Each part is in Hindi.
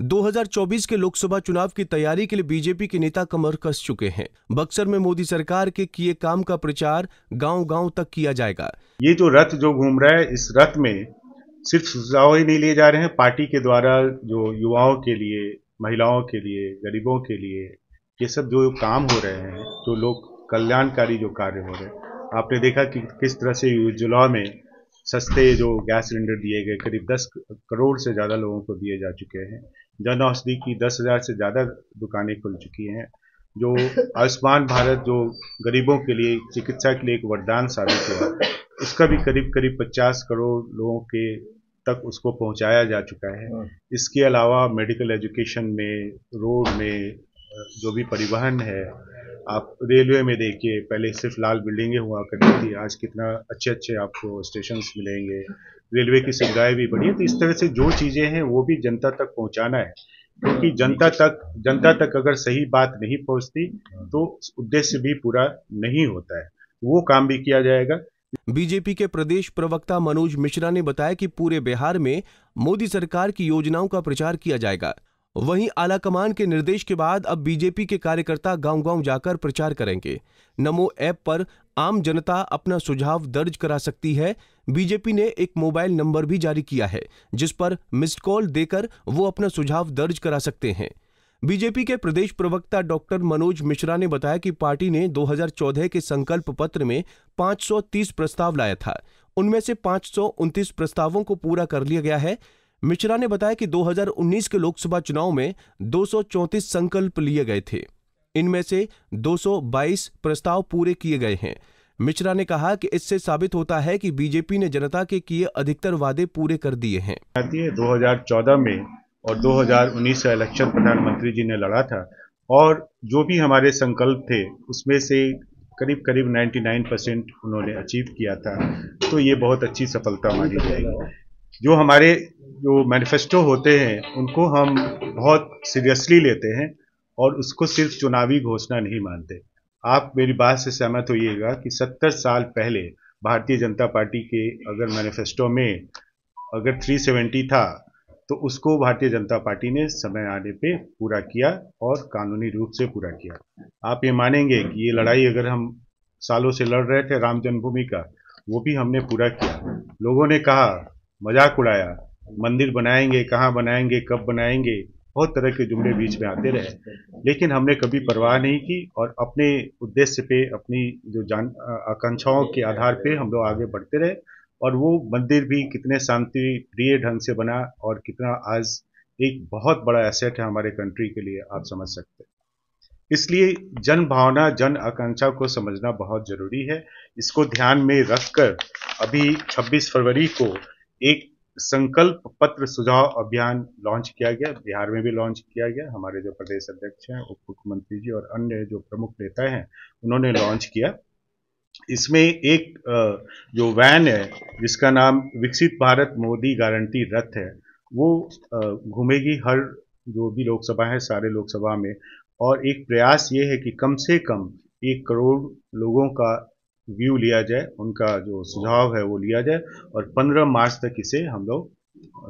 2024 के लोकसभा चुनाव की तैयारी के लिए बीजेपी के नेता कमर कस चुके हैं। बक्सर में मोदी सरकार के किए काम का प्रचार गांव-गांव तक किया जाएगा। ये जो रथ जो घूम रहा है, इस रथ में सिर्फ सुझाव ही नहीं लिए जा रहे हैं, पार्टी के द्वारा जो युवाओं के लिए, महिलाओं के लिए, गरीबों के लिए ये सब जो काम हो रहे हैं, जो लोग कल्याणकारी जो कार्य हो रहे हैं, आपने देखा कि किस तरह से उज्ज्वला में सस्ते जो गैस सिलेंडर दिए गए, करीब 10 करोड़ से ज़्यादा लोगों को दिए जा चुके हैं। जन औषधि की 10,000 से ज़्यादा दुकानें खुल चुकी हैं। जो आयुष्मान भारत जो गरीबों के लिए चिकित्सा के लिए एक वरदान साबित हुआ, उसका भी करीब 50 करोड़ लोगों के तक उसको पहुंचाया जा चुका है। इसके अलावा मेडिकल एजुकेशन में, रोड में, जो भी परिवहन है, आप रेलवे में देखिए, पहले सिर्फ लाल बिल्डिंगें हुआ करती थी, आज कितना अच्छे आपको स्टेशंस मिलेंगे, रेलवे की सुविधाएं भी बढ़ी है। तो इस तरह से जो चीजें हैं वो भी जनता तक पहुंचाना है, क्योंकि जनता तक अगर सही बात नहीं पहुंचती तो उद्देश्य भी पूरा नहीं होता है। वो काम भी किया जाएगा। बीजेपी के प्रदेश प्रवक्ता मनोज मिश्रा ने बताया कि पूरे बिहार में मोदी सरकार की योजनाओं का प्रचार किया जाएगा। वहीं आलाकमान के निर्देश के बाद अब बीजेपी के कार्यकर्ता गांव-गांव जाकर प्रचार करेंगे। नमो ऐप पर आम जनता अपना सुझाव दर्ज करा सकती है। बीजेपी ने एक मोबाइल नंबर भी जारी किया है, जिस पर मिस्ड कॉल देकर वो अपना सुझाव दर्ज करा सकते हैं। बीजेपी के प्रदेश प्रवक्ता डॉक्टर मनोज मिश्रा ने बताया कि पार्टी ने 2014 के संकल्प पत्र में 530 प्रस्ताव लाया था। उनमें से 529 प्रस्तावों को पूरा कर लिया गया है। मिश्रा ने बताया कि 2019 के लोकसभा चुनाव में 234 संकल्प लिए गए थे। इनमें से 222 प्रस्ताव पूरे किए गए हैं। मिश्रा ने कहा कि इससे साबित होता है कि बीजेपी ने जनता के किए अधिकतर वादे पूरे कर दिए हैं। 2014 में और 2019 का इलेक्शन प्रधानमंत्री जी ने लड़ा था, और जो भी हमारे संकल्प थे उसमें से करीब 99% उन्होंने अचीव किया था। तो ये बहुत अच्छी सफलता मानी जाएगी। जो हमारे जो मैनिफेस्टो होते हैं उनको हम बहुत सीरियसली लेते हैं और उसको सिर्फ चुनावी घोषणा नहीं मानते। आप मेरी बात से सहमत होइएगा कि 70 साल पहले भारतीय जनता पार्टी के अगर मैनिफेस्टो में अगर 370 था तो उसको भारतीय जनता पार्टी ने समय आने पे पूरा किया और कानूनी रूप से पूरा किया। आप ये मानेंगे कि ये लड़ाई अगर हम सालों से लड़ रहे थे राम जन्मभूमि का, वो भी हमने पूरा किया। लोगों ने कहा, मजाक उड़ाया, मंदिर बनाएंगे, कहाँ बनाएंगे, कब बनाएंगे, बहुत तरह के जुमले बीच में आते रहे, लेकिन हमने कभी परवाह नहीं की और अपने उद्देश्य पे, अपनी जो आकांक्षाओं के आधार पे हम लोग आगे बढ़ते रहे। और वो मंदिर भी कितने शांति प्रिय ढंग से बना और कितना आज एक बहुत बड़ा एसेट है हमारे कंट्री के लिए, आप समझ सकते हैं। इसलिए जन भावना, जन आकांक्षा को समझना बहुत जरूरी है। इसको ध्यान में रखकर अभी 26 फरवरी को एक संकल्प पत्र सुझाव अभियान लॉन्च किया गया, बिहार में भी लॉन्च किया गया। हमारे जो प्रदेश अध्यक्ष हैं, उप मुख्यमंत्री जी और अन्य जो प्रमुख नेता हैं, उन्होंने लॉन्च किया। इसमें एक जो वैन है जिसका नाम विकसित भारत मोदी गारंटी रथ है, वो घूमेगी हर जो भी लोकसभा है, सारे लोकसभा में। और एक प्रयास ये है कि कम से कम 1 करोड़ लोगों का व्यू लिया जाए, उनका जो सुझाव है वो लिया जाए और 15 मार्च तक इसे हम लोग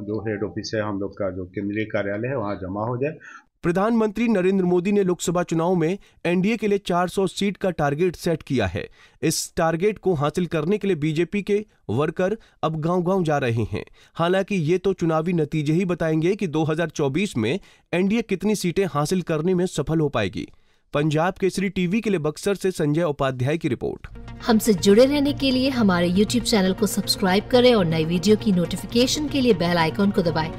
जो हेड ऑफिस है, हम लोग का जो केंद्रीय कार्यालय है, वहां जमा हो जाए। प्रधानमंत्री नरेंद्र मोदी ने लोकसभा चुनाव में एनडीए के लिए 400 सीट का टारगेट सेट किया है। इस टारगेट को हासिल करने के लिए बीजेपी के वर्कर अब गांव-गांव जा रहे हैं। हालांकि ये तो चुनावी नतीजे ही बताएंगे कि 2024 में एनडीए कितनी सीटें हासिल करने में सफल हो पाएगी। पंजाब केसरी टीवी के लिए बक्सर से संजय उपाध्याय की रिपोर्ट। हमसे जुड़े रहने के लिए हमारे YouTube चैनल को सब्सक्राइब करें और नई वीडियो की नोटिफिकेशन के लिए बेल आइकॉन को दबाएं।